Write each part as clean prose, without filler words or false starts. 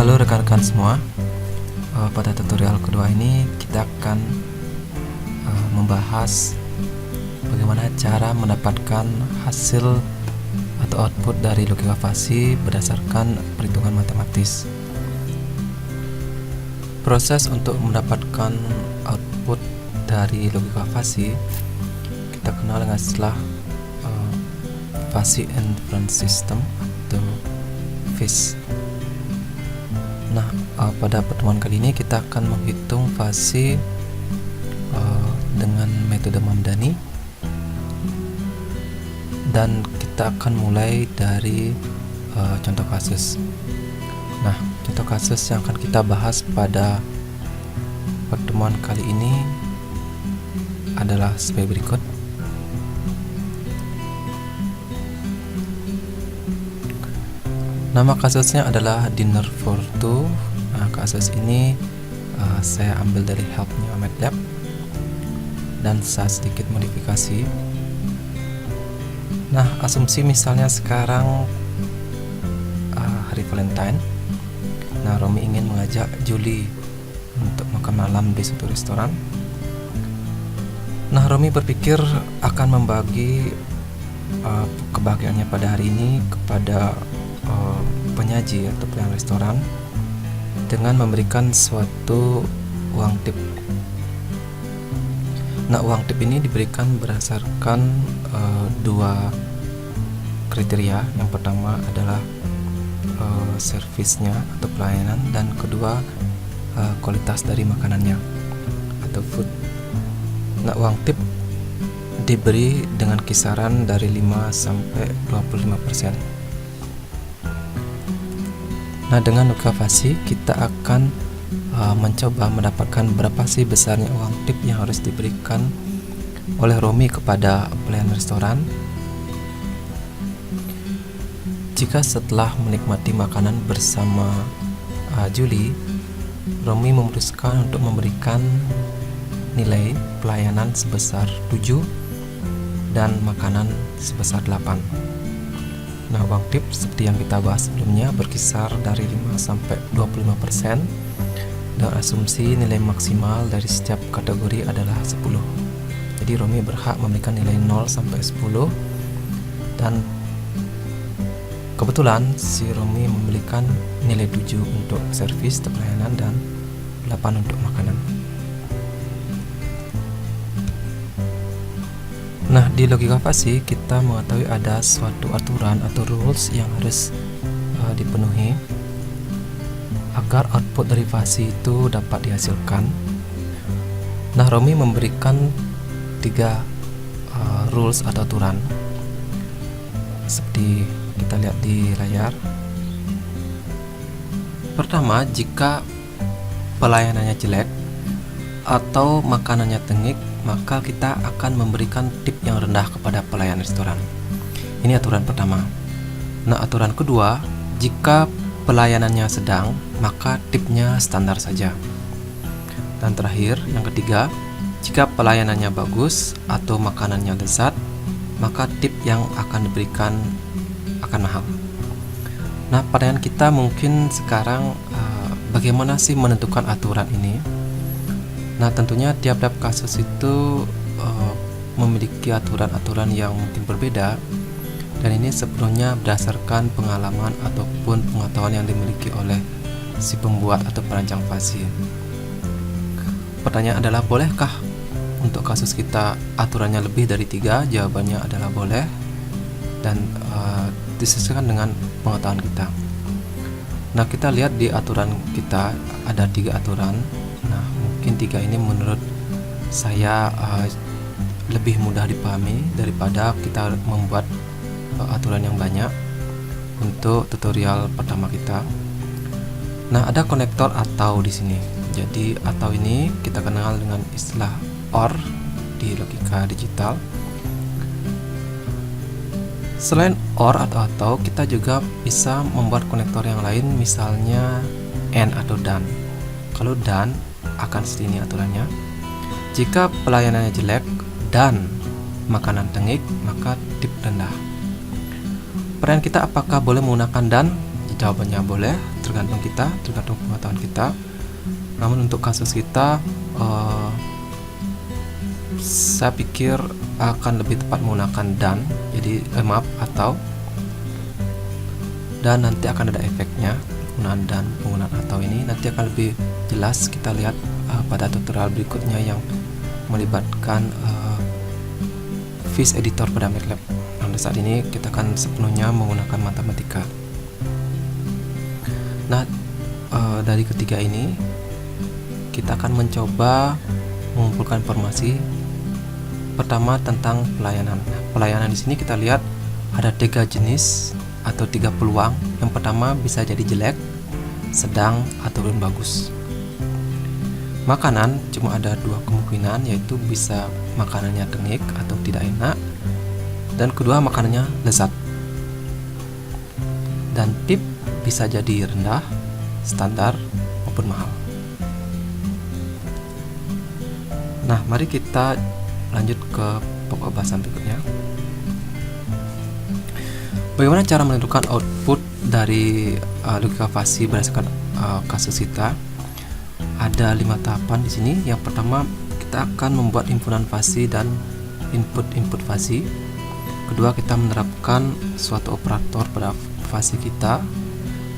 Halo rekan-rekan semua, pada tutorial kedua ini kita akan membahas bagaimana cara mendapatkan hasil atau output dari logika fasi berdasarkan perhitungan matematis. Proses untuk mendapatkan output dari logika fasi kita kenal dengan istilah fuzzy inference system atau FIS. Nah, pada pertemuan kali ini kita akan menghitung fasi dengan metode Mamdani, dan kita akan mulai dari contoh kasus. Nah, contoh kasus yang akan kita bahas pada pertemuan kali ini adalah sebagai berikut. Nama kasusnya adalah dinner for two. Nah, kasus ini saya ambil dari helpnya MATLAB dan saya sedikit modifikasi. Nah, asumsi misalnya sekarang hari Valentine. Nah, Romi ingin mengajak Julie untuk makan malam di suatu restoran. Nah, Romi berpikir akan membagi kebahagiaannya pada hari ini kepada penyaji atau pelayan restoran dengan memberikan suatu uang tip. Nah, uang tip ini diberikan berdasarkan dua kriteria. Yang pertama adalah servisnya atau pelayanan, dan kedua kualitas dari makanannya atau food. Nah, uang tip diberi dengan kisaran dari 5 sampai 25%. Nah, dengan logika fasi kita akan mencoba mendapatkan berapa sih besarnya uang tip yang harus diberikan oleh Romi kepada pelayan restoran jika setelah menikmati makanan bersama Julie, Romi memutuskan untuk memberikan nilai pelayanan sebesar 7 dan makanan sebesar 8. Nah, uang tip seperti yang kita bahas sebelumnya berkisar dari 5 sampai 25% dan asumsi nilai maksimal dari setiap kategori adalah 10. Jadi Romi berhak memberikan nilai 0 sampai 10, dan kebetulan si Romi memberikan nilai 7 untuk servis atau pelayanan dan 8 untuk makanan. Nah, di logika fasi kita mengetahui ada suatu aturan atau rules yang harus dipenuhi agar output dari fasi itu dapat dihasilkan. Nah, Romi memberikan 3 rules atau aturan seperti kita lihat di layar. Pertama, jika pelayanannya jelek atau makanannya tengik, maka kita akan memberikan tip yang rendah kepada pelayan restoran. Ini aturan pertama. Nah, aturan kedua, jika pelayanannya sedang, maka tipnya standar saja. Dan terakhir, yang ketiga, jika pelayanannya bagus atau makanannya lezat, maka tip yang akan diberikan akan mahal. Nah, pertanyaan kita mungkin sekarang, bagaimana sih menentukan aturan ini? Nah, tentunya tiap-tiap kasus itu memiliki aturan-aturan yang mungkin berbeda, dan ini sepenuhnya berdasarkan pengalaman ataupun pengetahuan yang dimiliki oleh si pembuat atau perancang fasi. Pertanyaan adalah, bolehkah untuk kasus kita aturannya lebih dari 3? Jawabannya adalah boleh, dan disesuaikan dengan pengetahuan kita. Nah, kita lihat di aturan kita ada 3 aturan. Nah, mungkin 3 ini menurut saya lebih mudah dipahami daripada kita membuat aturan yang banyak untuk tutorial pertama kita. Nah, ada konektor atau di sini. Jadi atau ini kita kenal dengan istilah OR di logika digital. Selain OR atau kita juga bisa membuat konektor yang lain, misalnya AND atau DAN. Kalau DAN akan seperti ini aturannya. Jika pelayanannya jelek dan makanan tengik, maka tip rendah. Pertanyaan kita, apakah boleh menggunakan DAN? Jawabannya boleh, tergantung pengetahuan kita. Namun untuk kasus kita saya pikir akan lebih tepat menggunakan dan, jadi atau, dan nanti akan ada efeknya. Penggunaan dan, penggunaan atau ini nanti akan lebih jelas kita lihat pada tutorial berikutnya yang melibatkan Fish Editor pada MATLAB. Nah, saat ini kita akan sepenuhnya menggunakan matematika. Nah, dari ketiga ini kita akan mencoba mengumpulkan informasi. Pertama tentang pelayanan. Pelayanan di sini kita lihat ada 3 jenis atau 3 peluang. Yang pertama bisa jadi jelek, sedang, ataupun bagus. Makanan cuma ada 2 kemungkinan, yaitu bisa makanannya tengik atau tidak enak, dan kedua makanannya lezat. Dan tip bisa jadi rendah, standar, maupun mahal. Nah, mari kita lanjut ke pokok bahasan berikutnya. Bagaimana cara menentukan output dari logika fasi berdasarkan kasus kita? Ada 5 tahapan di sini. Yang pertama, kita akan membuat himpunan fasi dan input fasi. Kedua, kita menerapkan suatu operator pada fasi kita.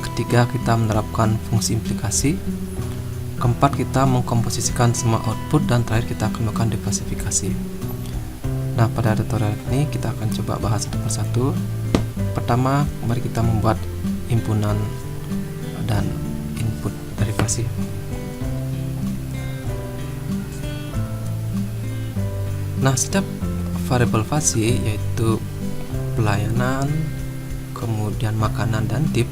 Ketiga, kita menerapkan fungsi implikasi. Keempat, kita mengkomposisikan semua output, dan terakhir kita akan melakukan diversifikasi. Nah, pada tutorial ini kita akan coba bahas satu persatu. Pertama, mari kita membuat himpunan dan input dari fasi. Nah, setiap variabel fasi, yaitu pelayanan, kemudian makanan dan tip,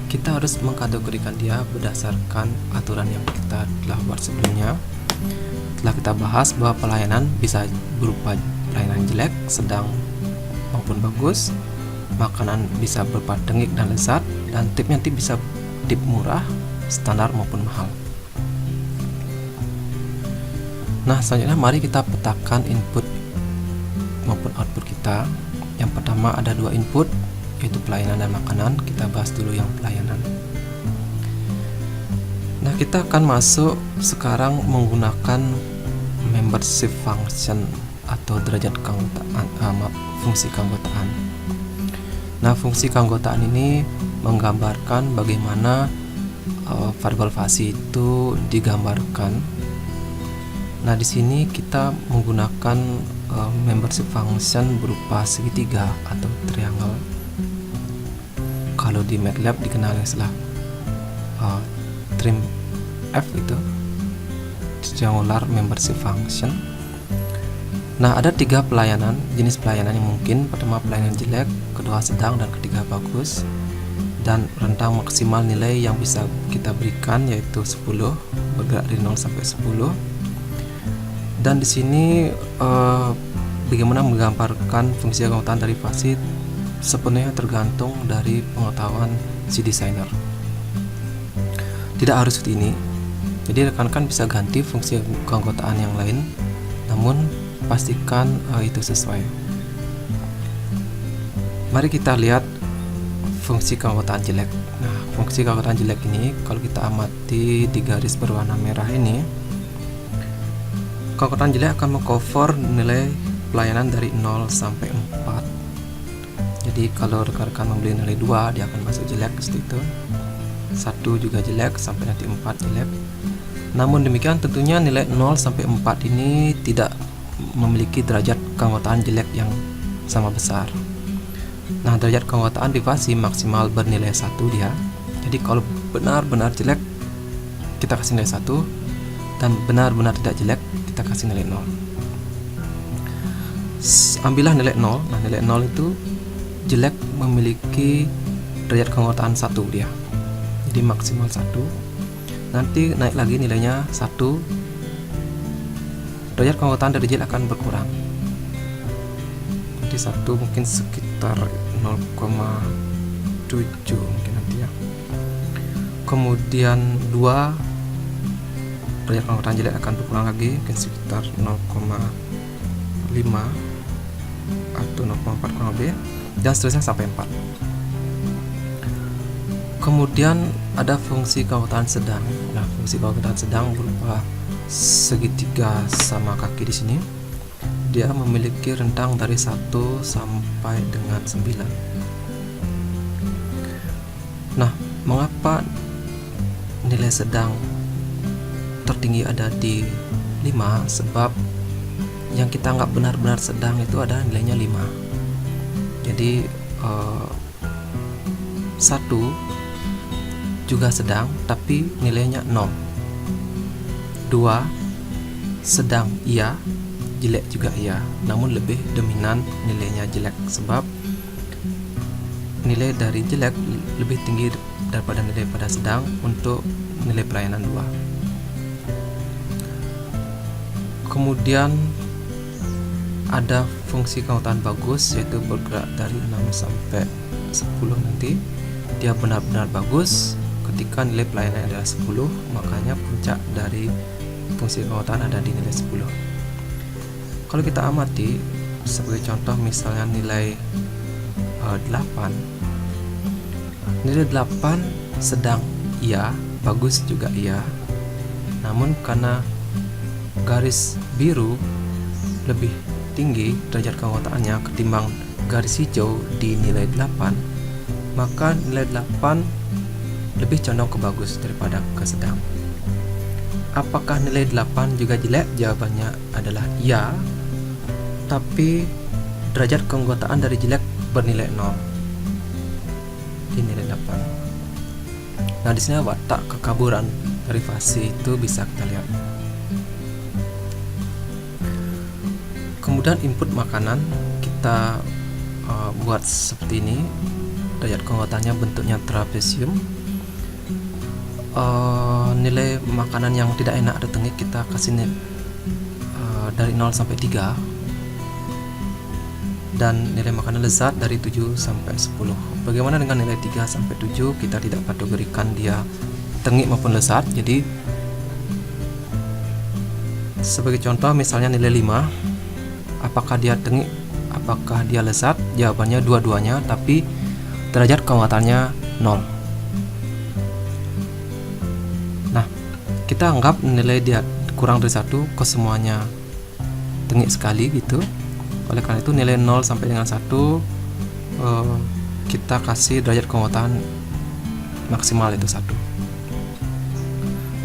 kita harus mengkategorikan dia berdasarkan aturan yang kita telah buat sebelumnya. Telah kita bahas bahwa pelayanan bisa berupa pelayanan jelek, sedang, maupun bagus. Makanan bisa berupa tengik dan lezat, dan tip nanti bisa tip murah, standar, maupun mahal. Nah, selanjutnya mari kita petakan input maupun output kita. Yang pertama ada 2 input, yaitu pelayanan dan makanan. Kita bahas dulu yang pelayanan. Nah, kita akan masuk sekarang menggunakan membership function atau derajat keanggotaan, fungsi keanggotaan. Nah, fungsi keanggotaan ini menggambarkan bagaimana variabel fasi itu digambarkan. Nah, di sini kita menggunakan membership function berupa segitiga atau triangle. Kalau di MATLAB dikenal istilah trim F itu, triangular membership function. Nah, ada 3 pelayanan, jenis pelayanan yang mungkin. Pertama, pelayanan jelek, kedua sedang, dan ketiga bagus. Dan rentang maksimal nilai yang bisa kita berikan yaitu 10, bergerak dari 0 sampai 10. Dan di sini bagaimana menggambarkan fungsi keanggotaan dari fasi sepenuhnya tergantung dari pengetahuan si desainer. Tidak harus seperti ini. Jadi rekan-rekan bisa ganti fungsi keanggotaan yang lain, namun pastikan itu sesuai. Mari kita lihat fungsi keanggotaan jelek. Nah, fungsi keanggotaan jelek ini kalau kita amati di garis berwarna merah ini, keanggotaan jelek akan mengcover nilai pelayanan dari 0 sampai 4. Jadi kalau rekan-rekan membeli nilai 2, dia akan masuk jelek seperti itu. 1 juga jelek, sampai nanti 4 jelek. Namun demikian tentunya nilai 0 sampai 4 ini tidak memiliki derajat keanggotaan jelek yang sama besar. Nah, derajat keanggotaan di fasi maksimal bernilai 1 dia. Jadi kalau benar-benar jelek kita kasih nilai 1, dan benar-benar tidak jelek kita kasih nilai 0. Ambillah nilai 0. Nah, nilai 0 itu jelek memiliki derajat keanggotaan 1 dia. Jadi maksimal 1. Nanti naik lagi nilainya 1. Derajat keanggotaan dari jelek akan berkurang. Nanti 1 mungkin sekitar 0,7 mungkin nanti ya. Kemudian 2, derajat keanggotaan jelek akan berkurang lagi, mungkin sekitar 0,5 atau 0,4 kurang lebih, dan seterusnya sampai 4. Kemudian ada fungsi kekuatan sedang. Nah, fungsi kekuatan sedang berupa segitiga sama kaki di sini. Dia memiliki rentang dari 1 sampai dengan 9. Nah, mengapa nilai sedang tertinggi ada di 5? Sebab yang kita anggap benar-benar sedang itu ada nilainya 5. Jadi 1 juga sedang tapi nilainya 0. 2 sedang iya, jelek juga iya, namun lebih dominan nilainya jelek, sebab nilai dari jelek lebih tinggi daripada nilai pada sedang untuk nilai pelayanan 2. Kemudian ada fungsi kekuatan bagus, yaitu bergerak dari 6 sampai 10 nanti. Dia benar-benar bagus ketika nilai pelayanan adalah 10, makanya puncak dari fungsi kekuatan ada di nilai 10. Kalau kita amati sebagai contoh, misalnya nilai 8. Nilai 8 sedang iya, bagus juga iya. Namun karena garis biru lebih tinggi derajat kekuatannya ketimbang garis hijau di nilai 8, maka nilai 8 lebih condong ke bagus daripada ke sedang. Apakah nilai 8 juga jelek? Jawabannya adalah iya, tapi derajat keanggotaan dari jelek bernilai 0 di nilai 8. Nah, di sini watak kekaburan dari fase itu bisa kita lihat. Kemudian input makanan kita buat seperti ini. Derajat keanggotaannya bentuknya trapesium. Nilai makanan yang tidak enak atau tengik kita kasih dari 0 sampai 3, dan nilai makanan lezat dari 7 sampai 10. Bagaimana dengan nilai 3 sampai 7? Kita tidak kategorikan dia tengik maupun lezat. Jadi sebagai contoh misalnya nilai 5, apakah dia tengik, apakah dia lezat? Jawabannya dua-duanya, tapi derajat keanggotaannya 0. Nah, kita anggap nilai dia kurang dari 1, kesemuanya tengik sekali gitu. Oleh karena itu nilai 0 sampai dengan 1 kita kasih derajat keanggotaan maksimal itu 1.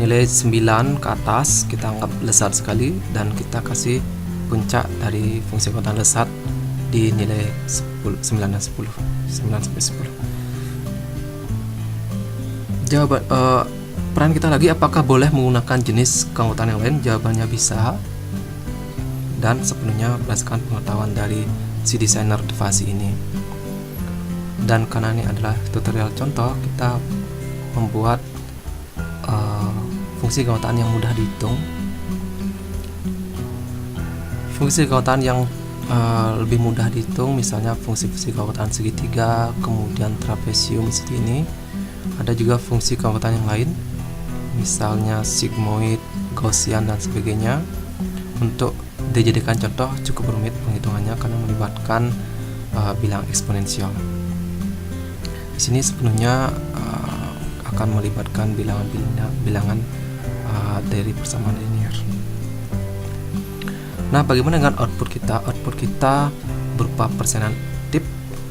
Nilai 9 ke atas kita anggap lezat sekali, dan kita kasih puncak dari fungsi kekuatan lezat di nilai 9 dan 10, 9 sampai 10. Jawaban peran kita lagi, apakah boleh menggunakan jenis keanggotaan yang lain? Jawabannya bisa, dan sepenuhnya berdasarkan pengetahuan dari si desainer fase ini. Dan karena ini adalah tutorial contoh, kita membuat fungsi keanggotaan yang mudah dihitung. Fungsi keanggotaan yang lebih mudah dihitung, misalnya fungsi-fungsi keanggotaan segitiga, kemudian trapesium seperti ini. Ada juga fungsi keanggotaan yang lain, misalnya sigmoid, gaussian, dan sebagainya. Untuk dijadikan contoh cukup rumit penghitungannya karena melibatkan bilang eksponensial. Di sini sepenuhnya akan melibatkan bilangan dari persamaan linear. Nah, bagaimana dengan output kita? Output kita berupa persenan tip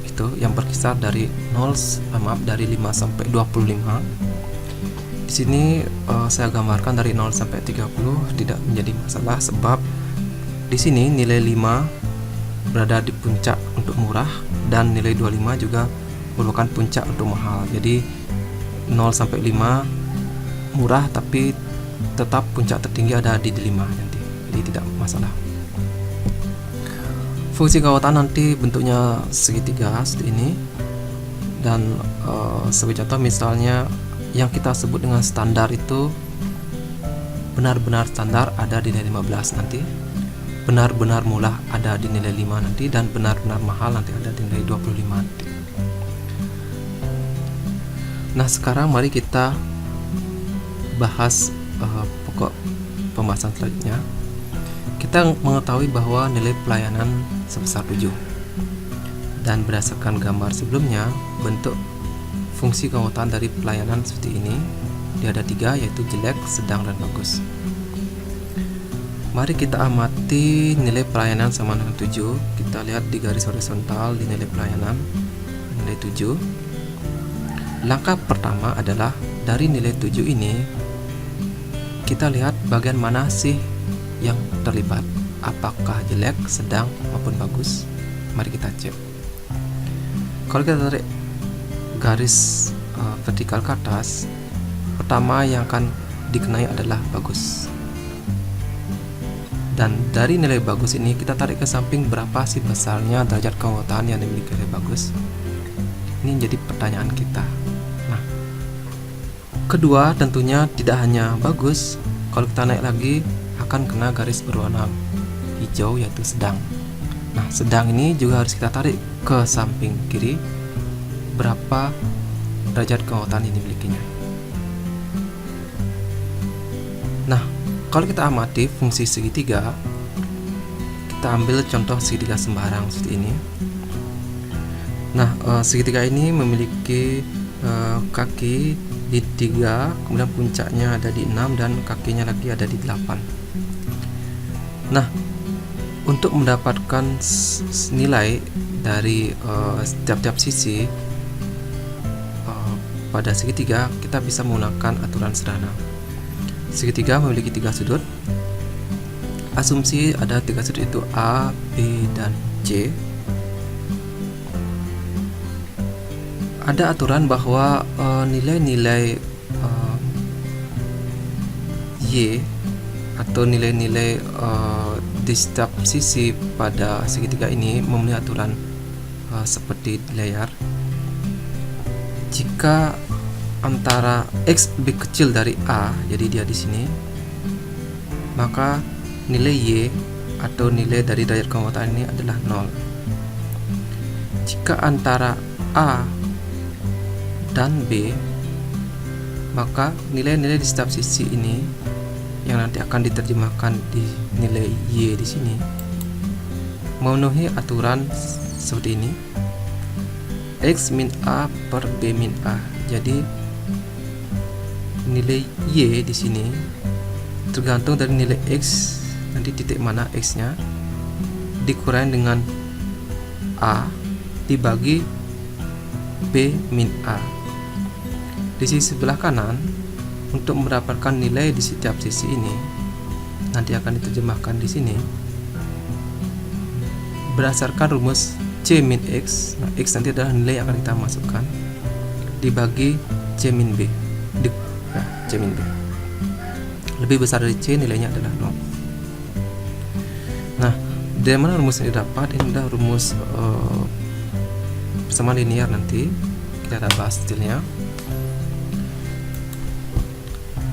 itu yang berkisar dari 5 sampai 25. Di sini saya gambarkan dari 0 sampai 30 tidak menjadi masalah, sebab di sini nilai 5 berada di puncak untuk murah, dan nilai 25 juga merupakan puncak untuk mahal. Jadi 0 sampai 5 murah, tapi tetap puncak tertinggi ada di 5 nanti. Jadi tidak masalah. Fungsi keanggotaan nanti bentuknya segitiga seperti ini, dan sebagai contoh misalnya yang kita sebut dengan standar itu benar-benar standar ada di nilai 15 nanti, benar-benar murah ada di nilai 5 nanti, dan benar-benar mahal nanti ada di nilai 25 nanti. Nah, sekarang mari kita bahas pokok pembahasan selanjutnya. Kita mengetahui bahwa nilai pelayanan sebesar 7, dan berdasarkan gambar sebelumnya bentuk fungsi keanggotaan dari pelayanan seperti ini. Dia ada 3, yaitu jelek, sedang, dan bagus. Mari kita amati nilai pelayanan sama dengan 7. Kita lihat di garis horizontal di nilai pelayanan, nilai 7. Langkah pertama adalah dari nilai 7 ini kita lihat bagian mana sih yang terlibat, apakah jelek, sedang, maupun bagus. Mari kita cek. Kalau kita tarik garis vertikal ke atas, pertama yang akan dikenai adalah bagus. Dan dari nilai bagus ini kita tarik ke samping, berapa sih besarnya derajat keanggotaan yang dimiliki oleh bagus. Ini jadi pertanyaan kita. Nah, kedua tentunya tidak hanya bagus. Kalau kita naik lagi akan kena garis berwarna hijau, yaitu sedang. Nah, sedang ini juga harus kita tarik ke samping kiri, berapa derajat keanggotaan yang dimilikinya. Nah, kalau kita amati fungsi segitiga, kita ambil contoh segitiga sembarang seperti ini. Nah, segitiga ini memiliki kaki di 3, kemudian puncaknya ada di 6, dan kakinya lagi ada di 8. Nah, untuk mendapatkan nilai dari setiap sisi pada segitiga, kita bisa menggunakan aturan sederhana. Segitiga memiliki 3 sudut. Asumsi ada 3 sudut, itu A, B, dan C. Ada aturan bahwa nilai-nilai Y atau nilai-nilai di setiap sisi pada segitiga ini memenuhi aturan seperti di layar. Jika antara X lebih kecil dari A, jadi dia di sini, maka nilai Y atau nilai dari derajat keanggotaan ini adalah 0. Jika antara A dan B, maka nilai-nilai di setiap sisi ini yang nanti akan diterjemahkan di nilai Y di sini memenuhi aturan seperti ini, X min A per B min A. Jadi nilai Y di sini tergantung dari nilai X, nanti titik mana X-nya, dikurangi dengan A dibagi B min A. Di sisi sebelah kanan, untuk mendapatkan nilai di setiap sisi ini, nanti akan diterjemahkan di sini berdasarkan rumus C min X. Nah, X nanti adalah nilai yang akan kita masukkan dibagi C min B. C min B lebih besar dari C, nilainya adalah 0. Nah, dari mana rumus ini didapat? Ini adalah rumus persamaan linear, nanti kita akan bahas detailnya.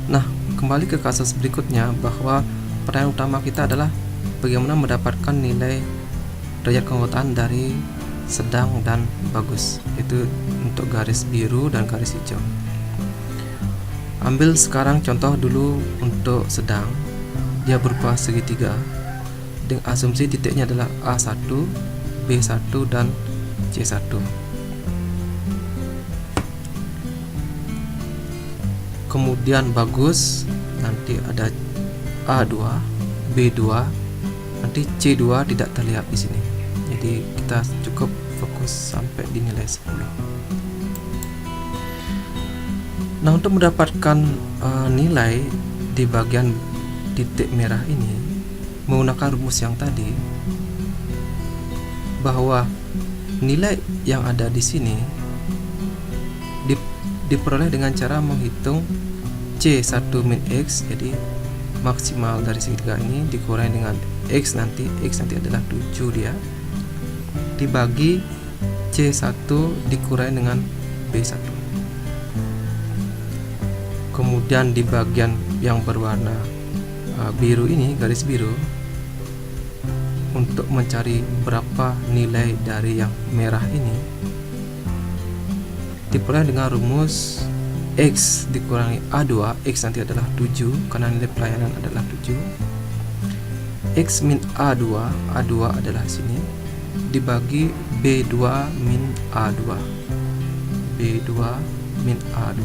Nah, kembali ke kasus berikutnya, bahwa pertanyaan utama kita adalah bagaimana mendapatkan nilai derajat keanggotaan dari sedang dan bagus, itu untuk garis biru dan garis hijau. Ambil sekarang contoh dulu untuk sedang. Dia berupa segitiga dengan asumsi titiknya adalah A1, B1, dan C1. Kemudian bagus nanti ada A2, B2, nanti C2 tidak terlihat di sini. Jadi kita cukup fokus sampai di nilai 10. Nah, untuk mendapatkan nilai di bagian titik merah ini menggunakan rumus yang tadi, bahwa nilai yang ada di sini diperoleh dengan cara menghitung C1 min X. Jadi maksimal dari segitiga ini dikurangi dengan X nanti adalah 7 dia, dibagi C1 dikurangi dengan B1. Kemudian di bagian yang berwarna biru ini, garis biru, untuk mencari berapa nilai dari yang merah ini diperoleh dengan rumus X dikurangi A2. X nanti adalah 7 karena nilai pelayanan adalah 7. X min A2 adalah sini, dibagi B2 min A2. B2 min A2.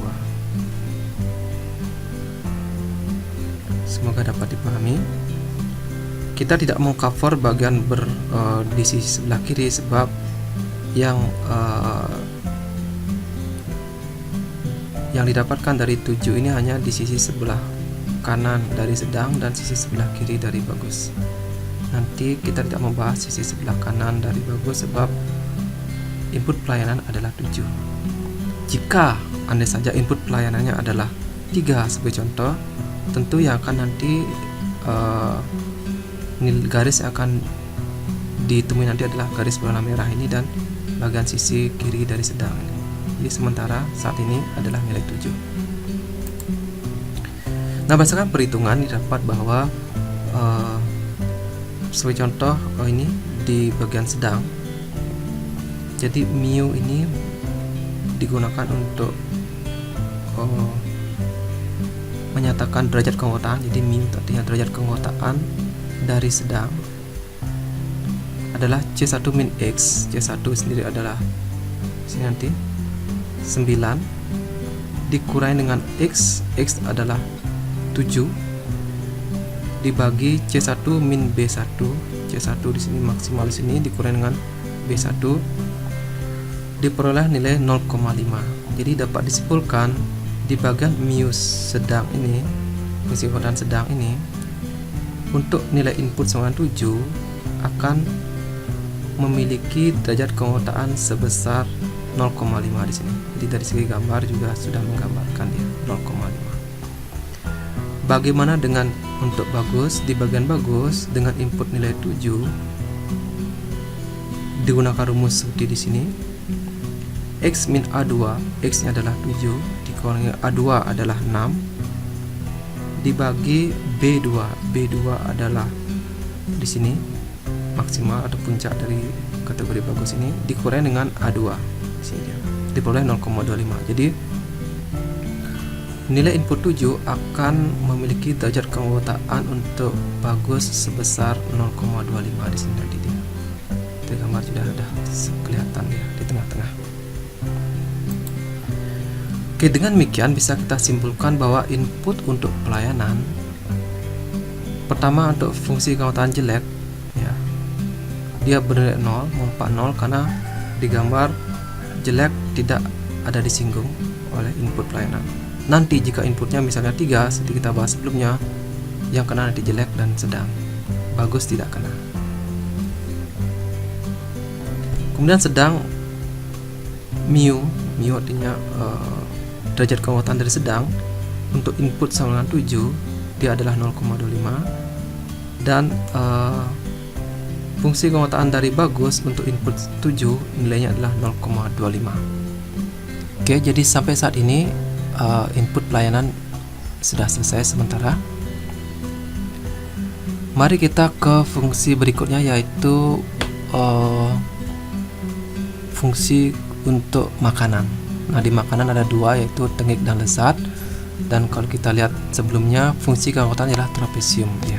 Semoga dapat dipahami. Kita tidak mengcover bagian di sisi sebelah kiri sebab yang didapatkan dari 7 ini hanya di sisi sebelah kanan dari sedang dan sisi sebelah kiri dari bagus. Nanti kita tidak membahas sisi sebelah kanan dari bagus sebab input pelayanan adalah 7. Jika andai saja input pelayanannya adalah 3 sebagai contoh, tentu yang akan nanti garis yang akan ditemui nanti adalah garis berwarna merah ini dan bagian sisi kiri dari sedang ini. Jadi sementara saat ini adalah nilai 7. Nah, berdasarkan perhitungan didapat bahwa sebagai contoh ini di bagian sedang, jadi mu ini digunakan untuk menyatakan derajat keanggotaan. Jadi mu artinya derajat keanggotaan dari sedang adalah C1 min X. C1 sendiri adalah sini nanti 9 dikurangi dengan X adalah 7 dibagi C1 min B1. C1 di sini maksimal di sini dikurangi dengan B1 diperoleh nilai 0,5. Jadi dapat disimpulkan di bagian mu sedang ini, fungsi keanggotaan sedang ini, untuk nilai input 97 akan memiliki derajat keanggotaan sebesar 0,5 di sini. Jadi dari segi gambar juga sudah menggambarkan dia 0,5. Bagaimana dengan untuk bagus? Di bagian bagus dengan input nilai 7 digunakan rumus seperti di sini. X min A2, X nya adalah 7 dikurangi A2 adalah 6 dibagi B2. B2 adalah di sini maksimal atau puncak dari kategori bagus ini dikurangi dengan A2. Sini dia diperoleh 0,25. Jadi nilai input 7 akan memiliki derajat keanggotaan untuk bagus sebesar 0,25 di sini tadi dia. Di gambar sudah ada kelihatan dia di tengah-tengah. Oke, dengan demikian bisa kita simpulkan bahwa input untuk pelayanan pertama untuk fungsi keanggotaan jelek ya, dia bernilai 0, mempak 0 karena di gambar jelek tidak ada disinggung oleh input pelayanan. Nanti jika inputnya misalnya 3 seperti kita bahas sebelumnya, yang kena nanti jelek dan sedang, bagus tidak kena. Kemudian sedang mu artinya derajat keanggotaan dari sedang untuk input sama dengan 7 dia adalah 0,25 dan fungsi keanggotaan dari bagus untuk input 7 nilainya adalah 0,25. Oke, jadi sampai saat ini input pelayanan sudah selesai sementara. Mari kita ke fungsi berikutnya yaitu fungsi untuk makanan. Nah, di makanan ada dua yaitu tengik dan lezat. Dan kalau kita lihat sebelumnya fungsi keanggotaan adalah trapesium ya.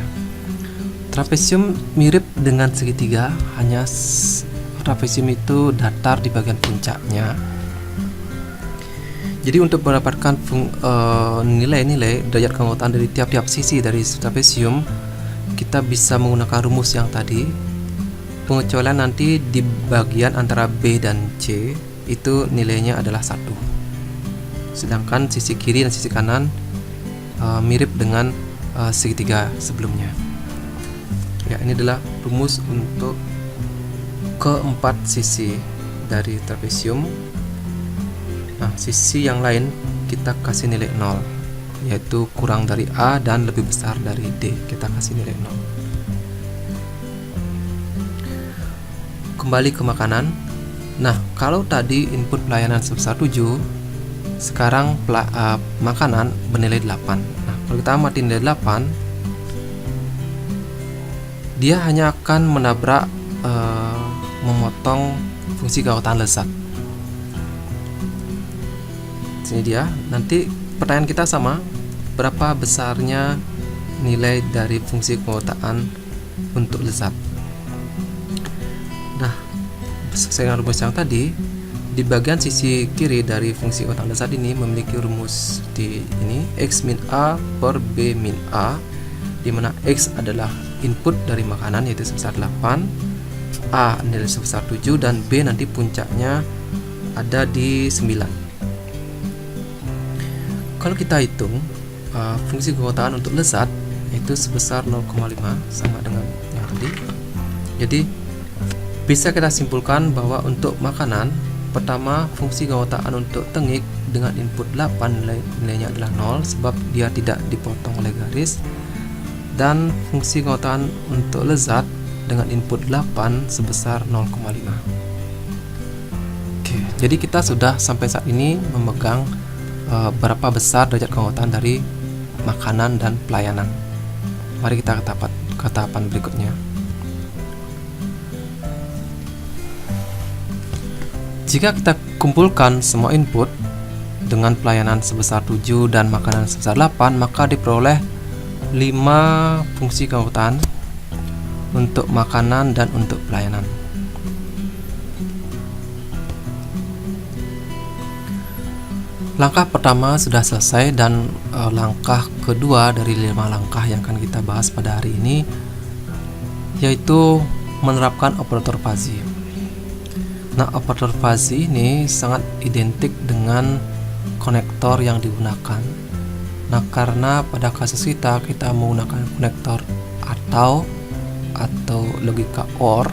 Trapesium mirip dengan segitiga, hanya trapesium itu datar di bagian puncaknya. Jadi untuk mendapatkan nilai-nilai derajat keanggotaan dari tiap-tiap sisi dari trapesium, kita bisa menggunakan rumus yang tadi. Pengecualian nanti di bagian antara B dan C itu nilainya adalah 1. Sedangkan sisi kiri dan sisi kanan mirip dengan segitiga sebelumnya. Ya, ini adalah rumus untuk keempat sisi dari trapesium. Nah, sisi yang lain kita kasih nilai 0, yaitu kurang dari A dan lebih besar dari D, kita kasih nilai 0. Kembali ke makanan. Nah, kalau tadi input pelayanan sebesar 7, sekarang makanan bernilai 8. Nah, kalau kita amati nilai 8, dia hanya akan menabrak memotong fungsi keanggotaan lezat. Sini dia. Nanti pertanyaan kita sama, berapa besarnya nilai dari fungsi keanggotaan untuk lezat. Nah, sesuai dengan rumus yang tadi, di di bagian sisi kiri dari fungsi kotak lezat ini memiliki rumus di ini X min A per B min A, di mana X adalah input dari makanan yaitu sebesar 8, A nilai sebesar 7, dan B nanti puncaknya ada di 9. Kalau kita hitung fungsi kekotaan untuk lezat itu sebesar 0,5 sama dengan yang tadi. Jadi bisa kita simpulkan bahwa untuk makanan, pertama fungsi kekotaan untuk tengik dengan input 8 nilainya adalah 0 sebab dia tidak dipotong oleh garis, dan fungsi kekotaan untuk lezat dengan input 8 sebesar 0,5. Oke, jadi kita sudah sampai saat ini memegang berapa besar derajat kekotaan dari makanan dan pelayanan. Mari kita ke tahapan berikutnya. Jika kita kumpulkan semua input dengan pelayanan sebesar 7 dan makanan sebesar 8, maka diperoleh 5 fungsi kekotaan untuk makanan dan untuk pelayanan. Langkah pertama sudah selesai, dan langkah kedua dari 5 langkah yang akan kita bahas pada hari ini yaitu menerapkan operator fuzzy. Nah, operator fuzzy ini sangat identik dengan konektor yang digunakan. Nah, karena pada kasus kita menggunakan konektor atau logika OR.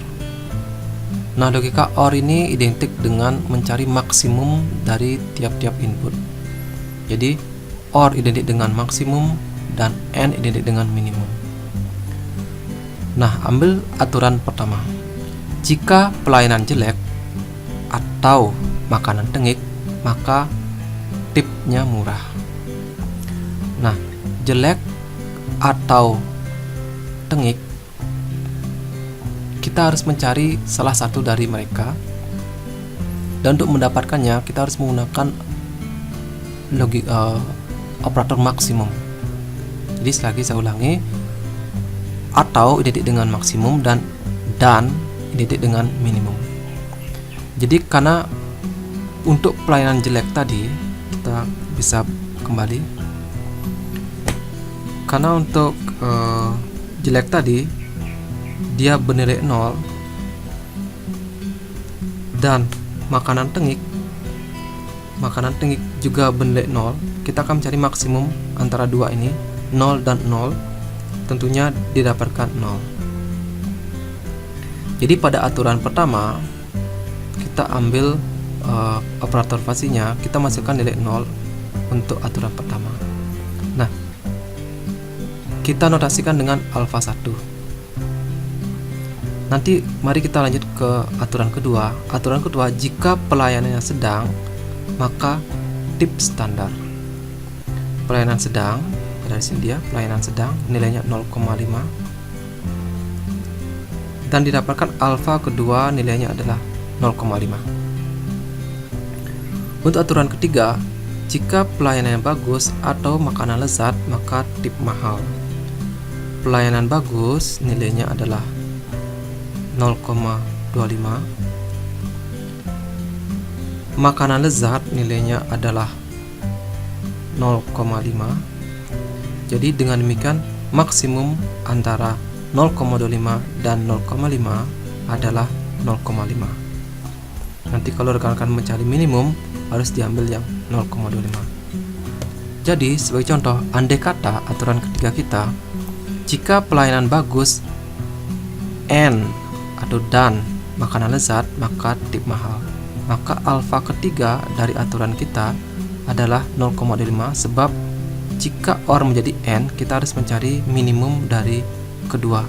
Nah, logika OR ini identik dengan mencari maksimum dari tiap-tiap input. Jadi, OR identik dengan maksimum dan AND identik dengan minimum. Nah, ambil aturan pertama. Jika pelayanan jelek atau makanan tengik, maka tipnya murah. Nah, jelek atau tengik, kita harus mencari salah satu dari mereka, dan untuk mendapatkannya kita harus menggunakan operator maksimum. Jadi sekali lagi saya ulangi, atau identik dengan maksimum dan identik dengan minimum. Jadi karena untuk pelayanan jelek tadi, kita bisa kembali, karena untuk jelek tadi dia bernilai 0, dan makanan tengik juga bernilai 0, kita akan mencari maksimum antara dua ini, 0 dan 0, tentunya didapatkan 0. Jadi pada aturan pertama kita ambil operator fuzzy-nya, kita masukkan nilai 0 untuk aturan pertama. Nah, kita notasikan dengan alfa 1. Nanti mari kita lanjut ke aturan kedua. Aturan kedua, jika pelayanannya sedang, maka tip standar. Pelayanan sedang, dari sini dia, pelayanan sedang, nilainya 0,5, dan didapatkan alfa kedua nilainya adalah 0,5. Untuk aturan ketiga, jika pelayanannya bagus atau makanan lezat, maka tip mahal. Pelayanan bagus nilainya adalah 0,25. Makanan lezat nilainya adalah 0,5. Jadi dengan demikian maksimum antara 0,25 dan 0,5 adalah 0,5. Nanti kalau rekan-rekan mencari minimum, harus diambil yang 0,25. Jadi sebagai contoh, andai kata aturan ketiga kita, jika pelayanan bagus and atau dan makanan lezat, maka tip mahal. Maka alfa ketiga dari aturan kita adalah 0,25, sebab jika OR menjadi N, kita harus mencari minimum dari kedua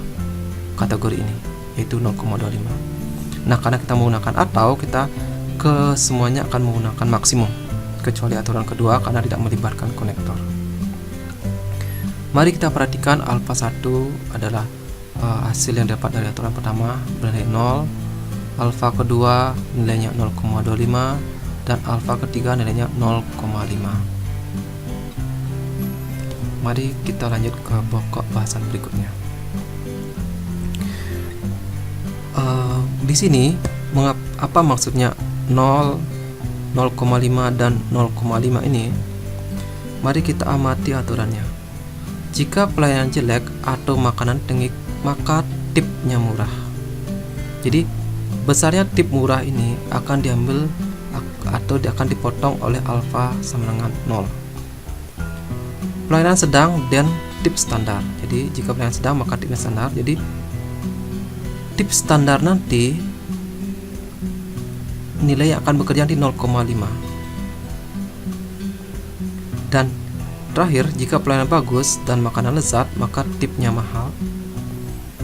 kategori ini, yaitu 0,25. Nah, karena kita menggunakan atau, kita semuanya akan menggunakan maksimum, kecuali aturan kedua karena tidak melibatkan konektor. Mari kita perhatikan alfa 1 adalah hasil yang dapat dari aturan pertama bernilai 0, alfa kedua nilainya 0,25, dan alfa ketiga nilainya 0,5. Mari kita lanjut ke pokok bahasan berikutnya. Di sini apa maksudnya 0 0,5 dan 0,5 ini, mari kita amati aturannya. Jika pelayanan jelek atau makanan tengik, maka tipnya murah. Jadi besarnya tip murah ini akan diambil atau akan dipotong oleh alfa sama dengan 0. Pelayanan sedang dan tip standar. Jadi jika pelayanan sedang maka tipnya standar. Jadi tip standar nanti nilai yang akan bekerja di 0,5. Dan terakhir, jika pelayanan bagus dan makanan lezat, maka tipnya mahal.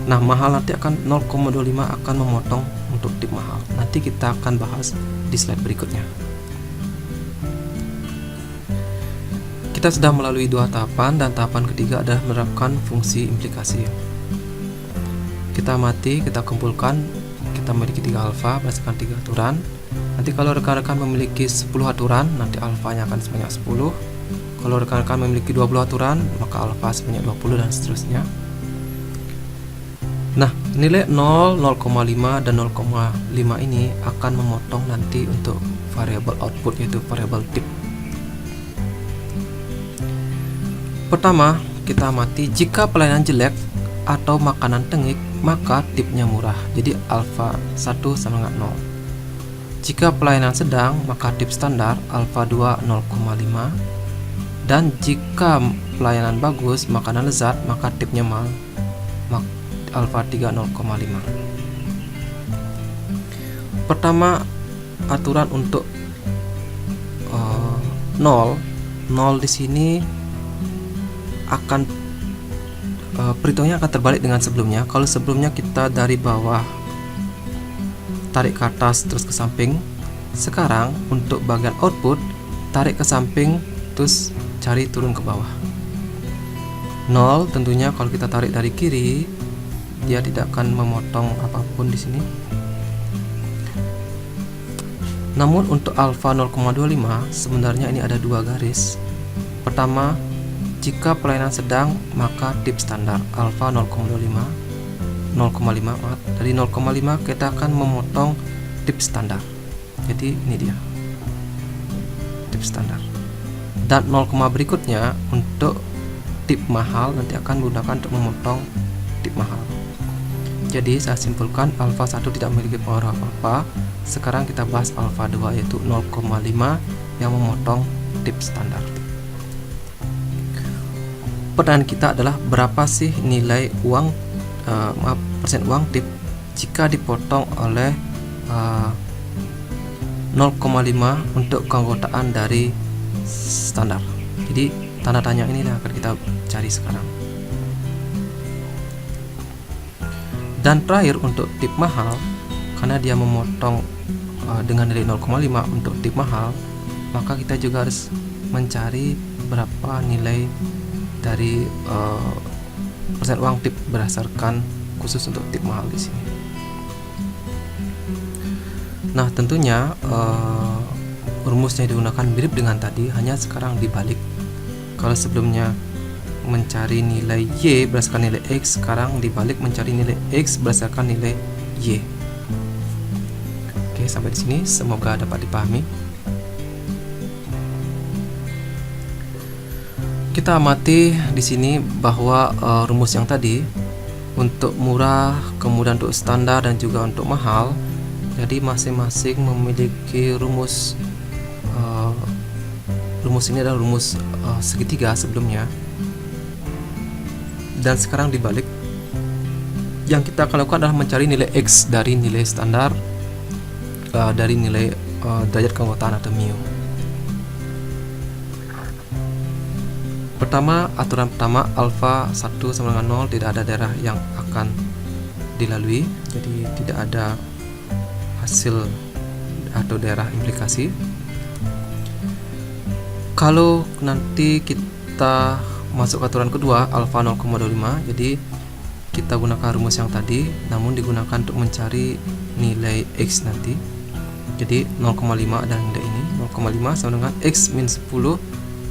Nah, mahal nanti akan 0,25 akan memotong untuk tip mahal. Nanti kita akan bahas di slide berikutnya. Kita sudah melalui 2 tahapan, dan tahapan ketiga adalah menerapkan fungsi implikasi. Kita amati, kita kumpulkan, kita memiliki 3 alfa berdasarkan 3 aturan. Nanti kalau rekan-rekan memiliki 10 aturan, nanti alfanya akan sebanyak 10. Kalau rekan-rekan memiliki 20 aturan, maka alfa sebanyak 20 dan seterusnya. Nah, nilai 0, 0,5 dan 0,5 ini akan memotong nanti untuk variabel output, yaitu variabel tip. Pertama, kita amati jika pelayanan jelek atau makanan tengik, maka tipnya murah. Jadi alfa 1 sama dengan 0. Jika pelayanan sedang, maka tip standar alfa 2 0,5. Dan jika pelayanan bagus, makanan lezat, maka tipnya mahal, alfa 3 0,5. Pertama, aturan untuk 0 di sini akan perhitungannya akan terbalik dengan sebelumnya. Kalau sebelumnya kita dari bawah tarik ke atas terus ke samping, sekarang untuk bagian output tarik ke samping terus cari turun ke bawah. 0 tentunya kalau kita tarik dari kiri, dia tidak akan memotong apapun di sini. Namun untuk alfa 0,25 sebenarnya ini ada 2 garis. Pertama, jika pelayanan sedang, maka tip standar alfa 0,5. Dari 0,5 kita akan memotong tip standar. Jadi ini dia tip standar. Dan 0, berikutnya untuk tip mahal nanti akan menggunakan untuk memotong tip mahal. Jadi saya simpulkan alfa 1 tidak memiliki pengaruh apa-apa. Sekarang kita bahas alfa 2 yaitu 0,5 yang memotong tip standar. Pertanyaan kita adalah berapa sih nilai uang persen uang tip jika dipotong oleh 0,5 untuk keanggotaan dari standar. Jadi tanda tanya ini yang akan kita cari sekarang. Dan terakhir untuk tip mahal, karena dia memotong dengan nilai 0,5 untuk tip mahal, maka kita juga harus mencari berapa nilai dari persen uang tip berdasarkan khusus untuk tip mahal di sini. Nah, tentunya rumusnya digunakan mirip dengan tadi, hanya sekarang dibalik. Kalau sebelumnya mencari nilai Y berdasarkan nilai X, sekarang dibalik mencari nilai X berdasarkan nilai Y. Oke, sampai di sini semoga dapat dipahami. Kita amati di sini bahwa rumus yang tadi untuk murah, kemudian untuk standar dan juga untuk mahal, jadi masing-masing memiliki rumus. Rumus ini adalah rumus segitiga sebelumnya. Dan sekarang dibalik, yang kita akan lakukan adalah mencari nilai X dari nilai standar, dari nilai derajat keanggotaan atau mu. Pertama, aturan pertama alfa 1 sama dengan 0, tidak ada daerah yang akan dilalui, jadi tidak ada hasil atau daerah implikasi. Kalau nanti kita masuk aturan kedua alfa 0,25, jadi kita gunakan rumus yang tadi namun digunakan untuk mencari nilai X nanti. Jadi 0,5 dan nilai ini 0,5 sama dengan X min 10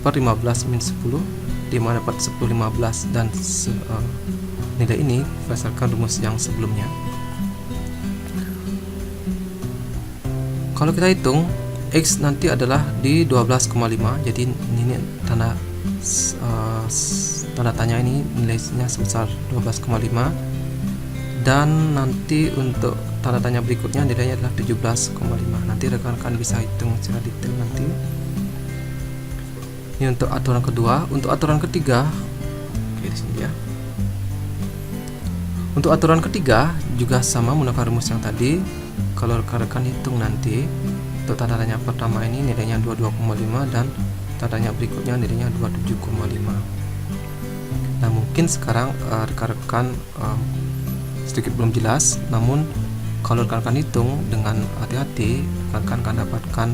per 15 min 10, di mana dapat 10 15 dan nilai ini berdasarkan rumus yang sebelumnya. Kalau kita hitung X nanti adalah di 12,5. Jadi ini tanda tanya ini nilainya sebesar 12,5, dan nanti untuk tanda tanya berikutnya nilainya adalah 17,5. Nanti rekan-rekan bisa hitung secara detail nanti. Ini untuk aturan kedua. Untuk aturan ketiga, oke, di sini ya. Untuk aturan ketiga juga sama menggunakan rumus yang tadi. Kalau rekan-rekan hitung nanti, untuk tanda tanya pertama ini nilainya 22,5 dan tanda tanya berikutnya nilainya 27,5. Nah, mungkin sekarang rekan-rekan sedikit belum jelas, namun kalau rekan-rekan hitung dengan hati-hati, rekan-rekan akan dapatkan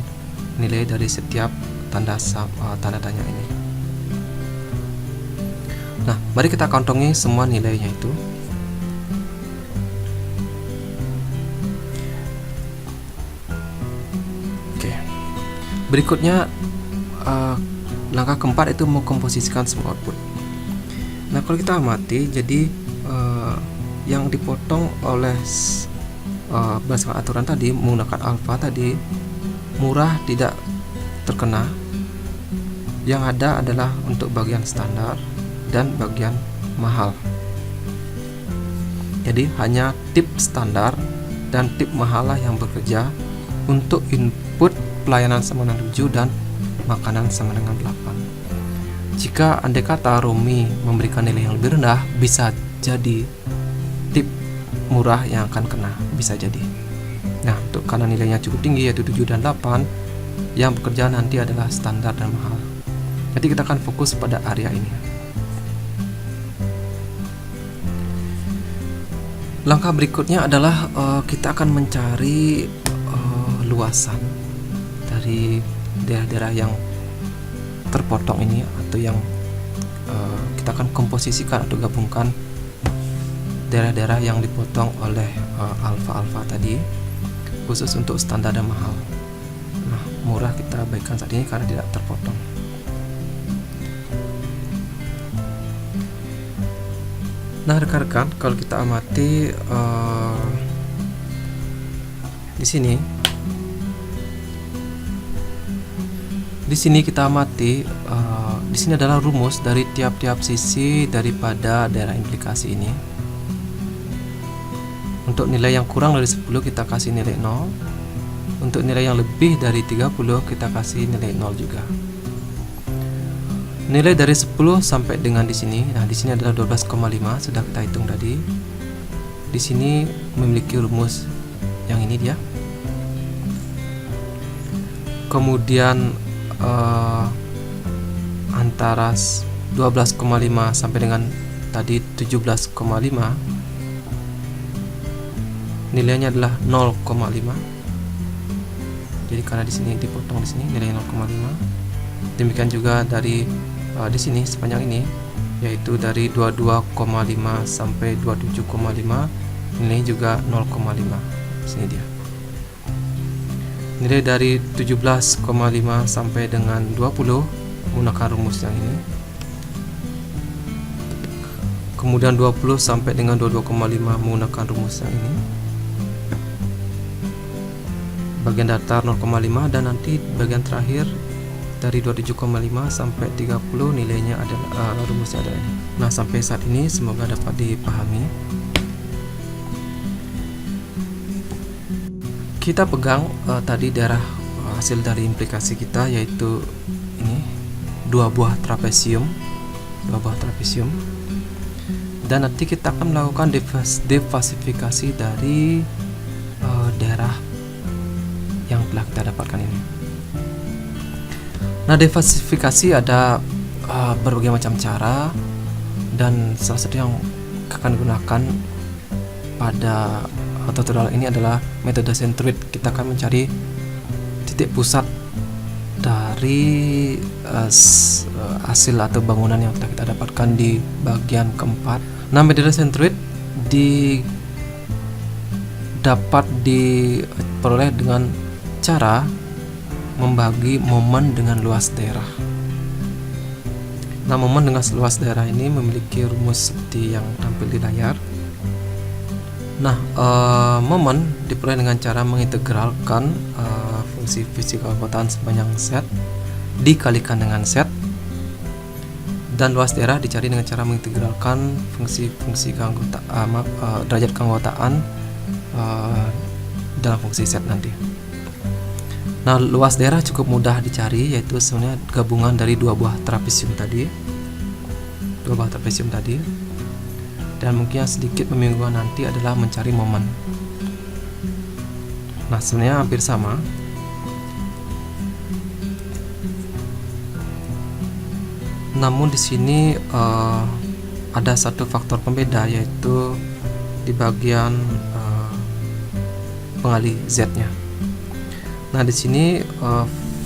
nilai dari setiap tanda tanya ini. Nah, mari kita kantongi semua nilainya itu. Oke. Berikutnya langkah keempat itu mengkomposisikan semua output. Nah, kalau kita amati, jadi yang dipotong oleh berdasarkan aturan tadi menggunakan alfa tadi, murah tidak terkena. Yang ada adalah untuk bagian standar dan bagian mahal. Jadi hanya tip standar dan tip mahal lah yang bekerja untuk input pelayanan sama dengan 7 dan makanan sama dengan 8. Jika andai kata Romi memberikan nilai yang lebih rendah, bisa jadi tip murah yang akan kena, bisa jadi. Nah, untuk karena nilainya cukup tinggi yaitu 7 dan 8, yang bekerja nanti adalah standar dan mahal. Jadi kita akan fokus pada area ini. Langkah berikutnya adalah kita akan mencari luasan dari daerah-daerah yang terpotong ini, atau yang kita akan komposisikan atau gabungkan daerah-daerah yang dipotong oleh alfa-alfa tadi, khusus untuk standar dan mahal. Nah, murah kita abaikan saat ini karena tidak terpotong. Nah, rekan-rekan, kalau kita amati di sini kita amati di sini adalah rumus dari tiap-tiap sisi daripada daerah implikasi ini. Untuk nilai yang kurang dari 10 kita kasih nilai 0. Untuk nilai yang lebih dari 30 kita kasih nilai 0 juga. Nilai dari 10 sampai dengan di sini. Nah, di sini adalah 12,5, sudah kita hitung tadi. Di sini memiliki rumus yang ini dia. Kemudian antara 12,5 sampai dengan tadi 17,5, nilainya adalah 0,5. Jadi karena di sini dipotong di sini nilai 0,5. Demikian juga dari di sini sepanjang ini, yaitu dari 22,5 sampai 27,5, nilai juga 0,5. Sini dia. Nilai dari 17,5 sampai dengan 20 menggunakan rumus yang ini. Kemudian 20 sampai dengan 22,5 menggunakan rumus yang ini. Bagian datar 0,5, dan nanti bagian terakhir dari 27,5 sampai 30 nilainya adalah rumusnya adalah ini. Nah, sampai saat ini semoga dapat dipahami. Kita pegang tadi daerah hasil dari implikasi kita, yaitu ini dua buah trapesium, dan nanti kita akan melakukan defasifikasi dari daerah yang telah kita dapatkan ini. Nah, defasifikasi ada berbagai macam cara, dan salah satu yang akan digunakan pada tutorial ini adalah metode centroid. Kita akan mencari titik pusat dari hasil atau bangunan yang telah kita dapatkan di bagian keempat. Nah, metode centroid dapat diperoleh dengan cara membagi momen dengan luas daerah. Nah, momen dengan luas daerah ini memiliki rumus seperti yang tampil di layar. Nah, momen diperoleh dengan cara mengintegralkan fungsi fisika keanggotaan sepanjang Z dikalikan dengan Z, dan luas daerah dicari dengan cara mengintegralkan fungsi keanggotaan derajat keanggotaan dalam fungsi Z nanti. Nah, luas daerah cukup mudah dicari, yaitu sebenarnya gabungan dari dua buah trapesium tadi. Dan mungkin yang sedikit membingungkan nanti adalah mencari momen. Nah, sebenarnya hampir sama. Namun di sini ada satu faktor pembeda, yaitu di bagian pengalih Z-nya. Nah, di sini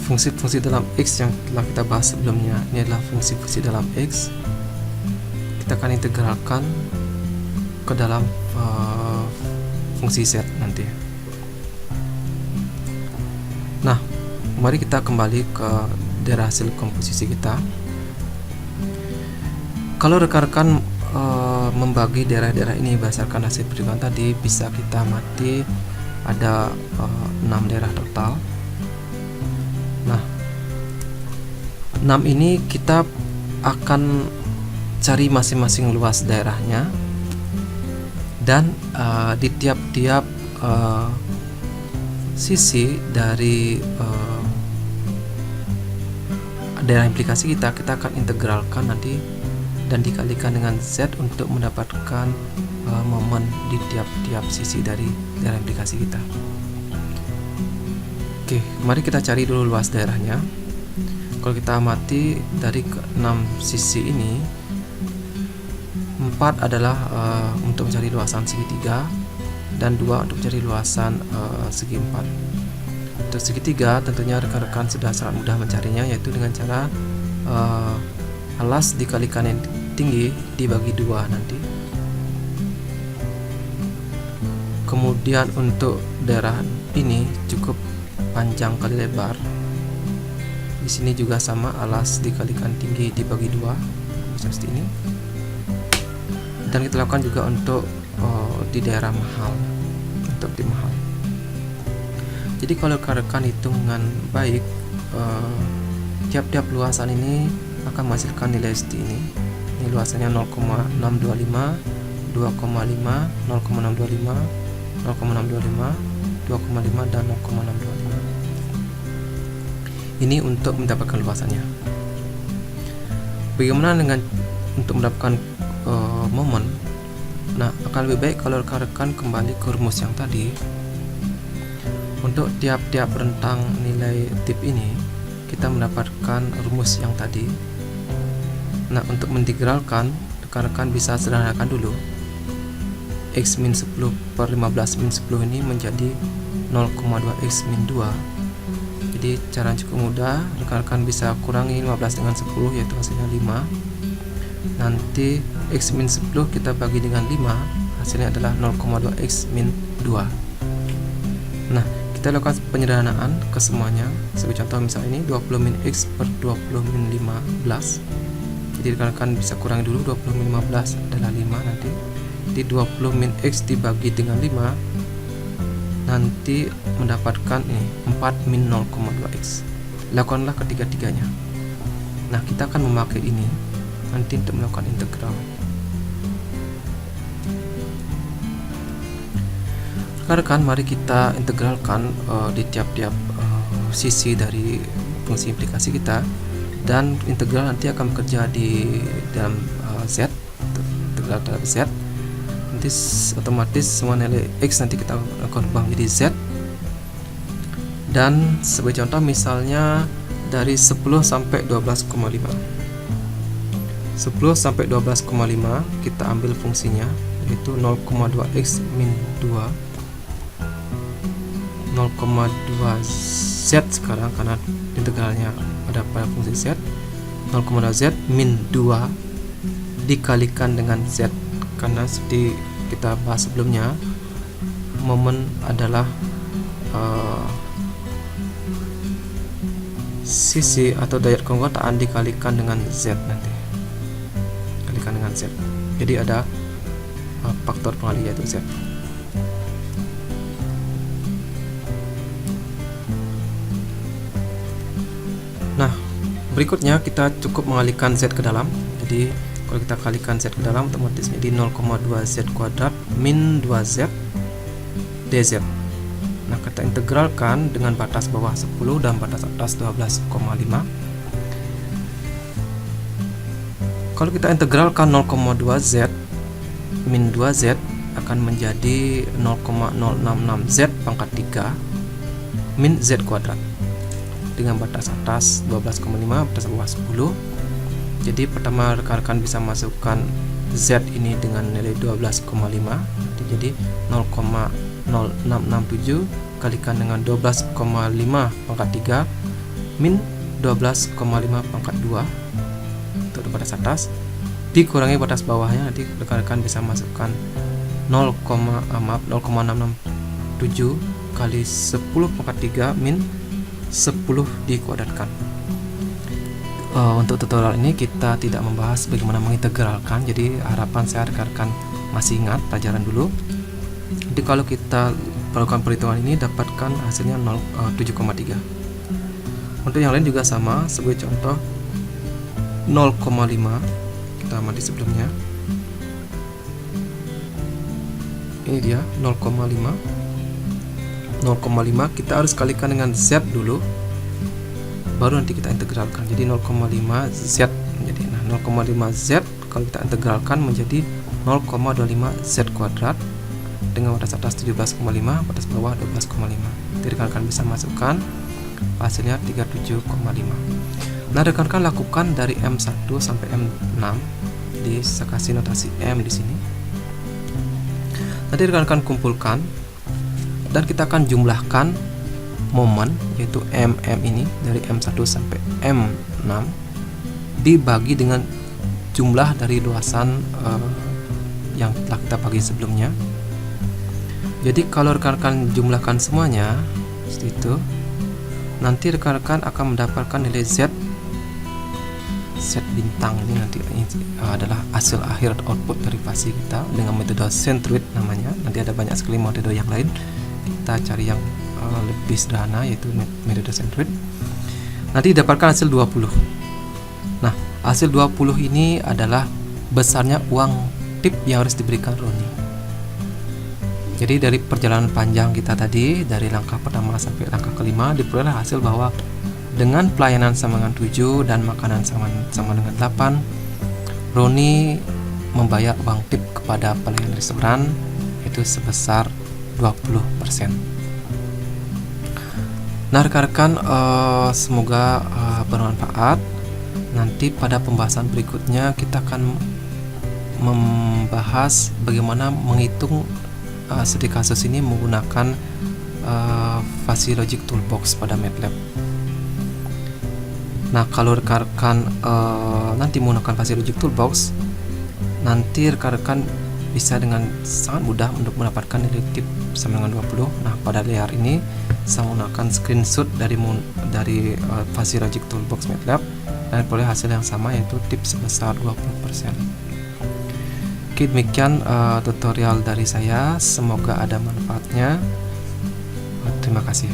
fungsi-fungsi dalam X yang telah kita bahas sebelumnya, ini adalah fungsi-fungsi dalam X. Kita akan integralkan ke dalam fungsi Z nanti. Nah, mari kita kembali ke daerah hasil komposisi kita. Kalau rekan-rekan membagi daerah-daerah ini berdasarkan hasil perhitungan tadi, bisa kita amati ada 6 daerah total. Nah, 6 ini kita akan cari masing-masing luas daerahnya, dan di tiap-tiap sisi dari daerah implikasi kita akan integralkan nanti dan dikalikan dengan Z untuk mendapatkan momen di tiap-tiap sisi dari daerah implikasi kita. Oke, mari kita cari dulu luas daerahnya. Kalau kita amati dari 6 sisi ini, 4 adalah untuk mencari luasan segitiga, dan 2 untuk mencari luasan segi 4. Untuk segitiga tentunya rekan-rekan sudah sangat mudah mencarinya, yaitu dengan cara alas dikalikan yang tinggi dibagi 2 nanti. Kemudian untuk daerah ini cukup panjang kali lebar. Di sini juga sama, alas dikalikan tinggi dibagi 2 seperti ini. Dan kita lakukan juga untuk di daerah mahal, untuk di mahal. Jadi kalau rekan-rekan hitung dengan baik, tiap-tiap luasan ini akan menghasilkan nilai SD ini. Ini luasannya 0,625, 2,5, 0,625, 0,625, 2,5, dan 0,625. Ini untuk mendapatkan luasannya. Bagaimana dengan untuk mendapatkan momen? Nah, akan lebih baik kalau rekan-rekan kembali ke rumus yang tadi. Untuk tiap-tiap rentang nilai tip ini, kita mendapatkan rumus yang tadi. Nah, untuk mengintegralkan, rekan-rekan bisa sederhanakan dulu. X min 10 per 15 min 10 ini menjadi 0,2x min 2. Jadi cara cukup mudah, rekan-rekan bisa kurangi 15 dengan 10, yaitu hasilnya 5. Nanti x min 10 kita bagi dengan 5, hasilnya adalah 0,2x min 2. Nah, kita lakukan penyederhanaan ke semuanya. Sebagai contoh misalnya ini 20 min x per 20 min 15. Jadi rekan-rekan bisa kurangi dulu, 20 min 15 adalah 5 nanti. Di 20 min x dibagi dengan 5 nanti mendapatkan ini 4 min 0,2x. Lakukanlah ketiga-tiganya. Nah, kita akan memakai ini nanti untuk melakukan integral. Rekan-rekan, mari kita integralkan di tiap-tiap sisi dari fungsi implikasi kita, dan integral nanti akan bekerja di dalam Z, integral terhadap Z. Nanti otomatis semua nilai X nanti kita akan ubah menjadi Z. Dan sebagai contoh misalnya dari 10 sampai 12,5. 10 sampai 12,5 kita ambil fungsinya, yaitu 0,2x min 2, 0,2 Z sekarang karena integralnya pada fungsi Z. 0,2 Z min 2 dikalikan dengan Z, karena seperti kita bahas sebelumnya, momen adalah sisi atau derajat keanggotaan dikalikan dengan Z nanti, kalikan dengan Z. Jadi ada faktor pengalih yaitu Z. Berikutnya kita cukup mengalihkan Z ke dalam. Jadi kalau kita kalikan Z ke dalam, otomatis menjadi 0,2Z kuadrat min 2Z dz. Nah, kita integralkan dengan batas bawah 10 dan batas atas 12,5. Kalau kita integralkan 0,2Z min 2Z akan menjadi 0,066Z pangkat 3 min Z kuadrat dengan batas atas 12,5, batas bawah 10. Jadi pertama rekan-rekan bisa masukkan Z ini dengan nilai 12,5, jadi 0,0667 kalikan dengan 12,5 pangkat 3 min 12,5 pangkat 2 untuk batas atas dikurangi batas bawahnya. Nanti rekan-rekan bisa masukkan 0,667 kali 10 pangkat 3 min 10 dikuadratkan. Untuk tutorial ini kita tidak membahas bagaimana mengintegralkan, jadi harapan saya rekan-rekan masih ingat pelajaran dulu. Jadi kalau kita melakukan perhitungan ini dapatkan hasilnya 7,3. Untuk yang lain juga sama, sebagai contoh 0,5 kita amati sebelumnya. Ini dia 0,5 kita harus kalikan dengan Z dulu, baru nanti kita integralkan. Jadi 0,5 Z menjadi 0,5 Z kalau kita integralkan menjadi 0,25 Z kuadrat dengan batas atas 17,5, batas bawah 12,5. Jadi rekan-rekan bisa masukkan hasilnya 37,5. Nah, rekan-rekan lakukan dari M1 sampai M6. Jadi saya kasih notasi M di sini. Nanti rekan-rekan kumpulkan dan kita akan jumlahkan momen, yaitu MM ini dari M1 sampai M6 dibagi dengan jumlah dari luasan yang telah kita bagi sebelumnya. Jadi kalau rekan-rekan jumlahkan semuanya seperti itu, nanti rekan-rekan akan mendapatkan nilai Z bintang. Ini nanti adalah hasil akhir output dari fasi kita dengan metode centroid namanya. Nanti ada banyak sekali metode yang lain, kita cari yang lebih sederhana yaitu metode centroid. Nanti didapatkan hasil 20. Nah, hasil 20 ini adalah besarnya uang tip yang harus diberikan Roni. Jadi dari perjalanan panjang kita tadi, dari langkah pertama sampai langkah kelima, diperoleh hasil bahwa dengan pelayanan sama dengan 7 dan makanan sama dengan 8, Roni membayar uang tip kepada pelayan restoran itu sebesar 20%. Nah, rekan-rekan, semoga bermanfaat. Nanti pada pembahasan berikutnya kita akan membahas bagaimana menghitung studi kasus ini menggunakan Fuzzy Logic Toolbox pada MATLAB. Nah, kalau rekan-rekan nanti menggunakan Fuzzy Logic Toolbox, nanti rekan-rekan bisa dengan sangat mudah untuk mendapatkan nilai tip sama dengan 20. Nah, pada layar ini saya menggunakan screenshot dari Fuzzy Logic Toolbox MATLAB dan peroleh hasil yang sama, yaitu tip sebesar 20%. Oke, demikian tutorial dari saya, semoga ada manfaatnya. Terima kasih.